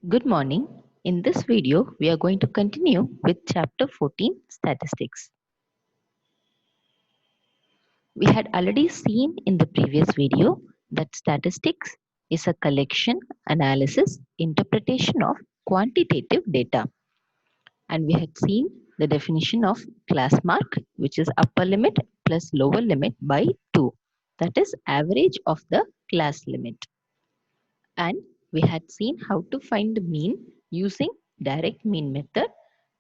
Good morning. In this video, we are going to continue with chapter 14 statistics. We had already seen in the previous video that statistics is a collection, analysis, interpretation of quantitative data. And we had seen the definition of class mark, which is upper limit plus lower limit by 2. That is average of the class limit. And we had seen how to find the mean using direct mean method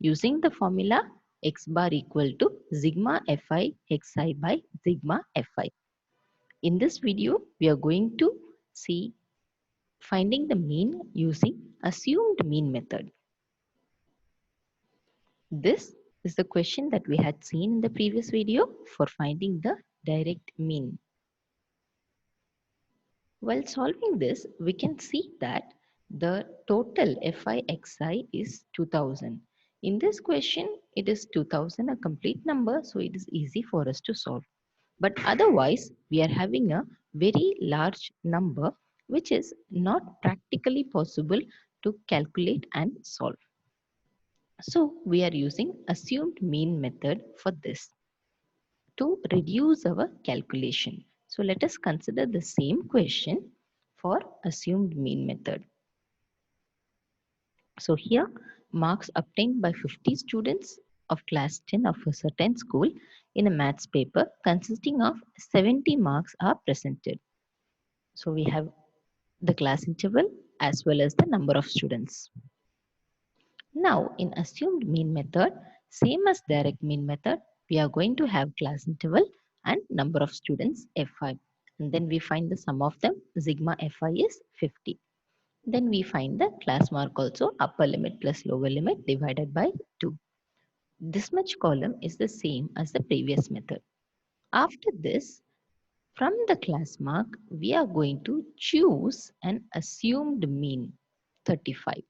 using the formula x bar equal to sigma fi xi by sigma fi. In this video, we are going to see finding the mean using assumed mean method. This is the question that we had seen in the previous video for finding the direct mean. While solving this, we can see that the total FIXI is 2000. In this question, it is 2000 a complete number, so it is easy for us to solve. But otherwise, we are having a very large number which is not practically possible to calculate and solve. So we are using assumed mean method for this to reduce our calculation. So let us consider the same question for assumed mean method. So here marks obtained by 50 students of class 10 of a certain school in a maths paper consisting of 70 marks are presented. So we have the class interval as well as the number of students. Now in assumed mean method, same as direct mean method, we are going to have class interval and number of students Fi. And then we find the sum of them, sigma Fi is 50. Then we find the class mark also, upper limit plus lower limit divided by 2. This much column is the same as the previous method. After this, from the class mark, we are going to choose an assumed mean 35.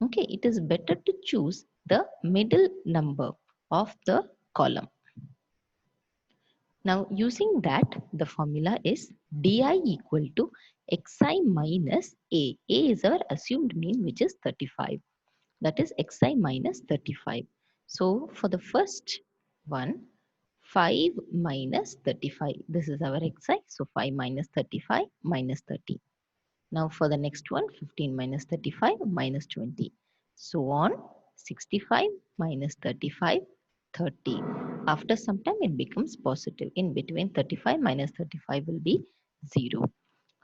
Okay, it is better to choose the middle number of the column. Now using that, the formula is di equal to xi minus a. A is our assumed mean, which is 35. That is xi minus 35. So for the first one, 5 minus 35. This is our xi. So 5 minus 35 minus 30. Now for the next one, 15 minus 35 minus 20. So on, 65 minus 35, 30. After some time it becomes positive. In between 35 minus 35 will be 0.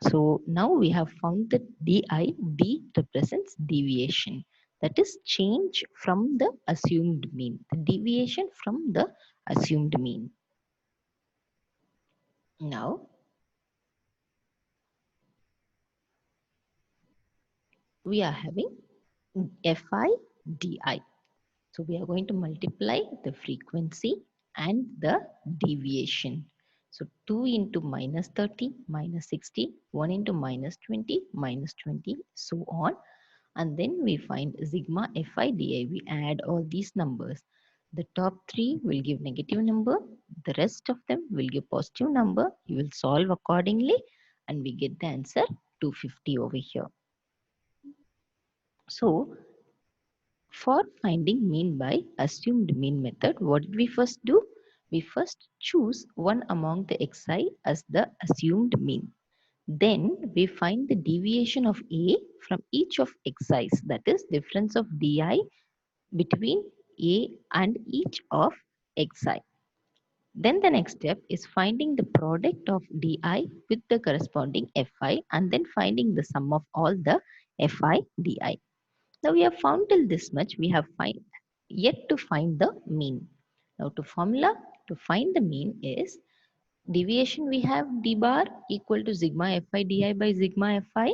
So now we have found that di, d represents deviation. That is change from the assumed mean. The deviation from the assumed mean. Now we are having fi di. So we are going to multiply the frequency and the deviation. So 2 into minus 30 minus 60, 1 into minus 20 minus 20, so on. And then we find sigma fi di. We add all these numbers. The top 3 will give negative number. The rest of them will give positive number. You will solve accordingly and we get the answer 250 over here. So for finding mean by assumed mean method, what did we first do? We first choose one among the xi as the assumed mean. Then we find the deviation of a from each of xi's, that is difference of di between a and each of xi. Then the next step is finding the product of di with the corresponding fi and then finding the sum of all the fi di. Now we have found till this much, we have yet to find the mean. Now to formula to find the mean is deviation, we have d bar equal to sigma fi di by sigma fi.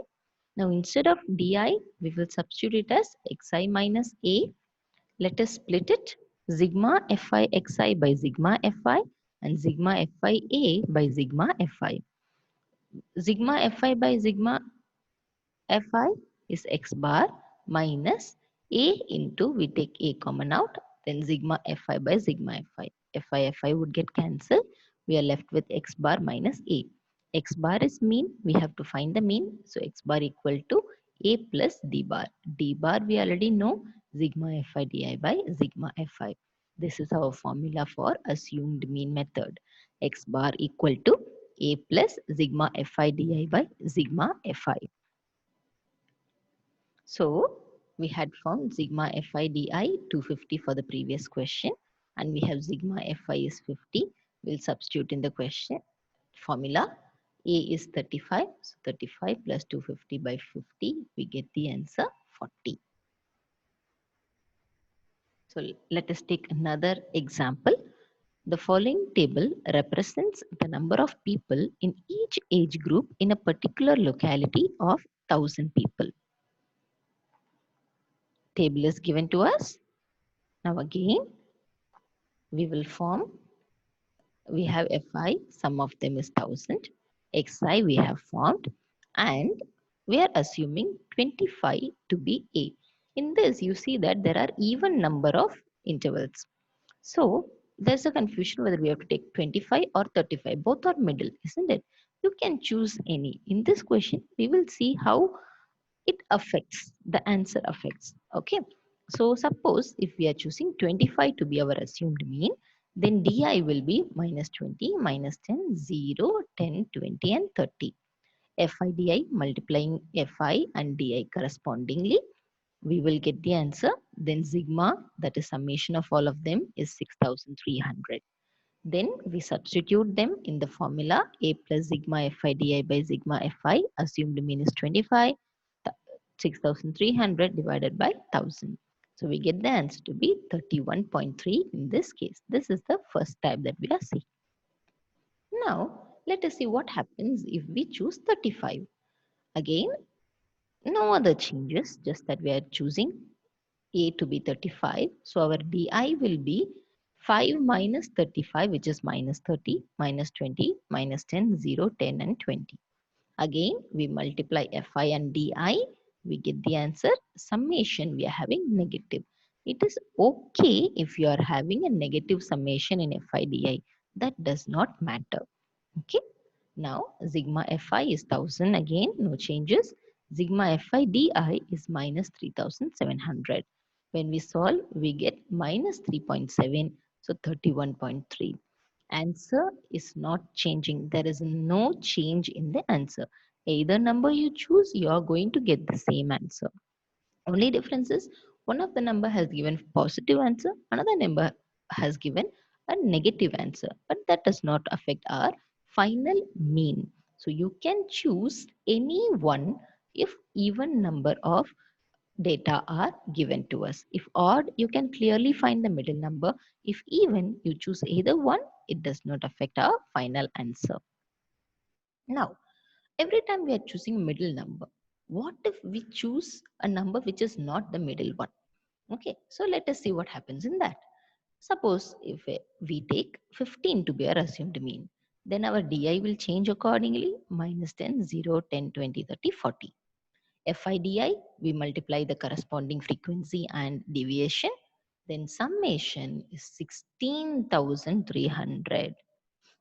Now instead of di, we will substitute it as xi minus a. Let us split it, sigma fi xi by sigma fi and sigma fi a by sigma fi. Sigma fi by sigma fi is x bar minus a into, we take a common out, then sigma fi by sigma fi. Fi would get cancelled. We are left with x bar minus a. X bar is mean. We have to find the mean. So x bar equal to A plus D bar. D bar we already know, sigma Fi di by sigma Fi. This is our formula for assumed mean method. X bar equal to A plus sigma Fi di by sigma Fi. So we had found sigma Fi di 250 for the previous question, and we have sigma Fi is 50. We'll substitute in the question formula. A is 35, so 35 plus 250 by 50, we get the answer 40. So let us take another example. The following table represents the number of people in each age group in a particular locality of 1000 people. Table is given to us. Now again, we will form, we have Fi, sum of them is 1000. Xi we have formed, and we are assuming 25 to be A. In this, you see that there are even number of intervals. So there's a confusion whether we have to take 25 or 35. Both are middle, isn't it? You can choose any. In this question, we will see how it affects, the answer affects. Okay. So suppose if we are choosing 25 to be our assumed mean, then di will be minus 20, minus 10, 0, 10, 20 and 30. Fi di multiplying Fi and di correspondingly, we will get the answer. Then sigma, that is summation of all of them, is 6300. Then we substitute them in the formula. A plus sigma Fi di by sigma Fi, assumed mean is 25, 6300 divided by 1000. So we get the answer to be 31.3 in this case. This is the first type that we are seeing. Now, let us see what happens if we choose 35. Again, no other changes, just that we are choosing A to be 35. So our di will be 5 minus 35, which is minus 30, minus 20, minus 10, 0, 10 and 20. Again, we multiply Fi and di, we get the answer. Summation, we are having negative. It is okay if you are having a negative summation in Fi di. That does not matter. Okay. Now, sigma Fi is 1000. Again, no changes. Sigma Fi di is minus 3700. When we solve, we get minus 3.7. So 31.3. Answer is not changing. There is no change in the answer. Either number you choose, you are going to get the same answer. Only difference is one of the number has given positive answer, another number has given a negative answer, but that does not affect our final mean. So you can choose any one if even number of data are given to us. If odd, you can clearly find the middle number. If even, you choose either one, it does not affect our final answer. Now, every time we are choosing a middle number, what if we choose a number which is not the middle one? Okay, so let us see what happens in that. Suppose if we take 15 to be our assumed mean, then our di will change accordingly, minus 10, 0, 10, 20, 30, 40. FIDI, we multiply the corresponding frequency and deviation. Then summation is 16,300.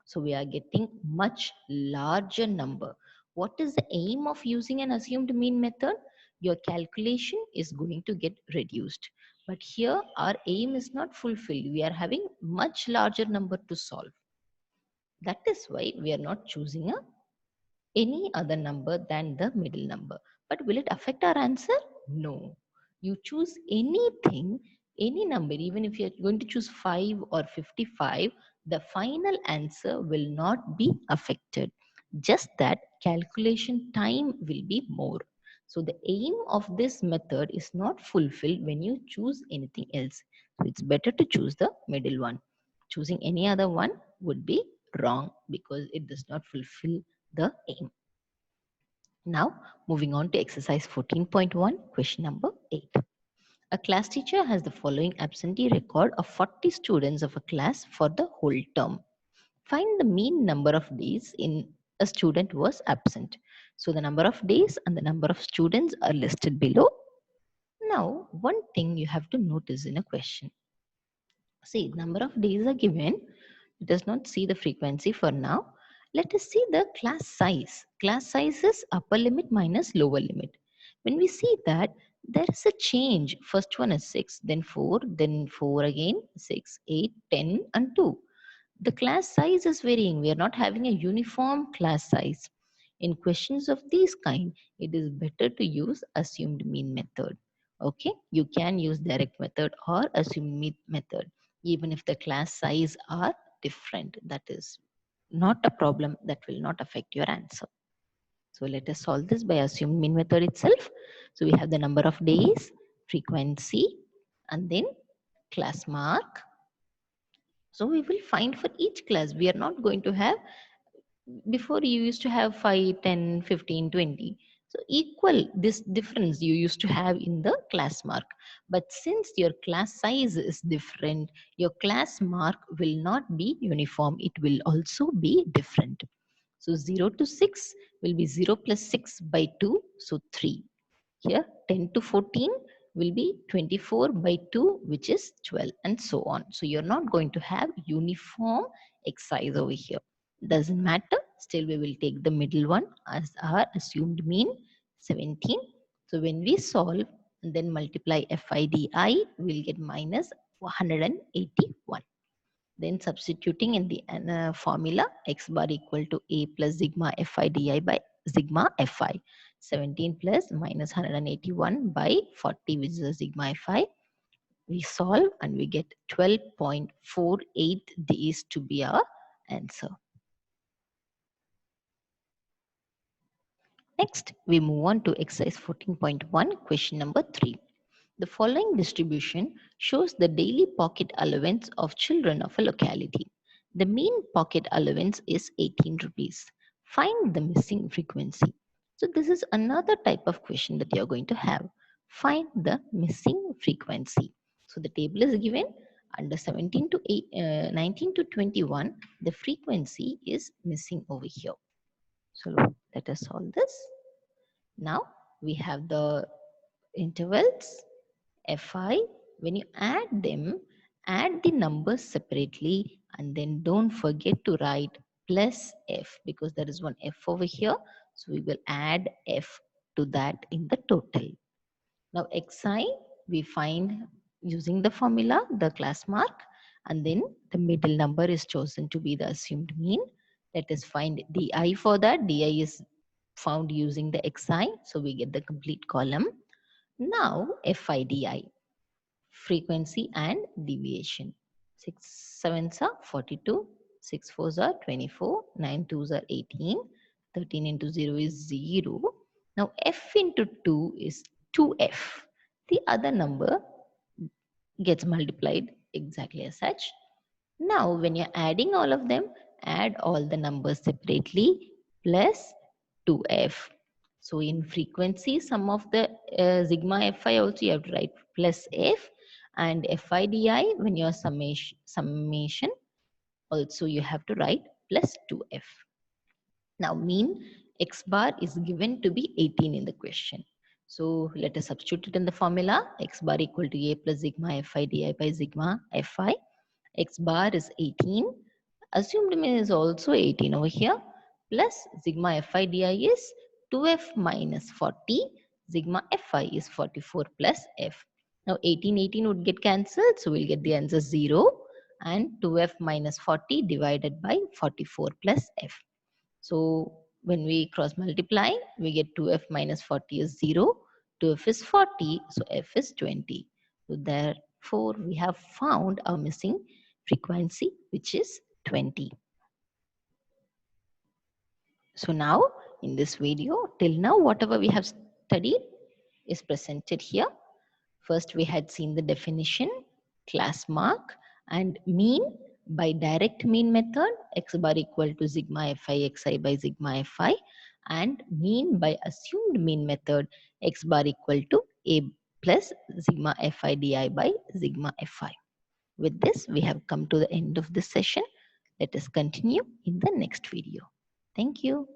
So we are getting much larger number. What is the aim of using an assumed mean method? Your calculation is going to get reduced. But here our aim is not fulfilled. We are having much larger number to solve. That is why we are not choosing any other number than the middle number. But will it affect our answer? No. You choose anything, any number, even if you're going to choose 5 or 55, the final answer will not be affected. Just that calculation time will be more. So the aim of this method is not fulfilled when you choose anything else. So it's better to choose the middle one. Choosing any other one would be wrong because it does not fulfill the aim. Now, moving on to exercise 14.1, question number 8. A class teacher has the following absentee record of 40 students of a class for the whole term. Find the mean number of days in a student was absent. So the number of days and the number of students are listed below. Now, one thing you have to notice in a question. See, number of days are given. It does not see the frequency for now. Let us see the class size. Class size is upper limit minus lower limit. When we see that there is a change, first one is 6, then 4 again, 6, 8, 10, and 2. The class size is varying. We are not having a uniform class size. In questions of this kind, it is better to use assumed mean method. Okay, you can use direct method or assumed mean method, even if the class size are different. That is not a problem, that will not affect your answer. So let us solve this by assumed mean method itself. So we have the number of days, frequency, and then class mark. So we will find for each class. We are not going to have, before you used to have 5, 10, 15, 20. So equal this difference you used to have in the class mark. But since your class size is different, your class mark will not be uniform. It will also be different. So 0 to 6 will be 0 plus 6 by 2, so 3. Here 10 to 14 will be 24 by 2, which is 12, and so on. So you're not going to have uniform exercise over here. Doesn't matter, still we will take the middle one as our assumed mean, 17. So when we solve and then multiply FIDI, we'll get minus 181. Then substituting in the formula, x bar equal to a plus sigma fi di by sigma fi. 17 plus minus 181 by 40, which is the sigma fi. We solve and we get 12.48 days to be our answer. Next, we move on to exercise 14.1, question number 3. The following distribution shows the daily pocket allowance of children of a locality. The mean pocket allowance is 18 rupees. Find the missing frequency. So this is another type of question that you're going to have. Find the missing frequency. So the table is given under 17 to 19 to 21. The frequency is missing over here. So let us solve this. Now we have the intervals fi. When you add them, add the numbers separately and then don't forget to write plus f, because there is one f over here. So we will add f to that in the total. Now xi we find using the formula, the class mark, and then the middle number is chosen to be the assumed mean. Let us find di for that. Di is found using the xi, so we get the complete column. Now FIDI, frequency and deviation. 6 sevens are 42, 6 fours are 24, 9 twos are 18, 13 into 0 is 0. Now f into 2 is 2f. The other number gets multiplied exactly as such. Now when you're adding all of them, add all the numbers separately plus 2f. So in frequency, some of the sigma fi also you have to write plus f, and FIDI when your summation also you have to write plus 2f. Now mean x bar is given to be 18 in the question. So let us substitute it in the formula. X bar equal to a plus sigma fi di by sigma fi. X bar is 18. Assumed mean is also 18 over here. Plus sigma fi di is 2f minus 40. Sigma fi is 44 plus f. Now 18 would get cancelled. So we'll get the answer 0. And 2f minus 40 divided by 44 plus f. So when we cross multiply, we get 2f minus 40 is 0. 2f is 40, so f is 20. So therefore, we have found our missing frequency, which is 20. So now, in this video, till now, whatever we have studied is presented here. First, we had seen the definition, class mark, and mean by direct mean method, x bar equal to sigma fi xi by sigma fi, and mean by assumed mean method, x bar equal to a plus sigma fi di by sigma fi. With this, we have come to the end of this session. Let us continue in the next video. Thank you.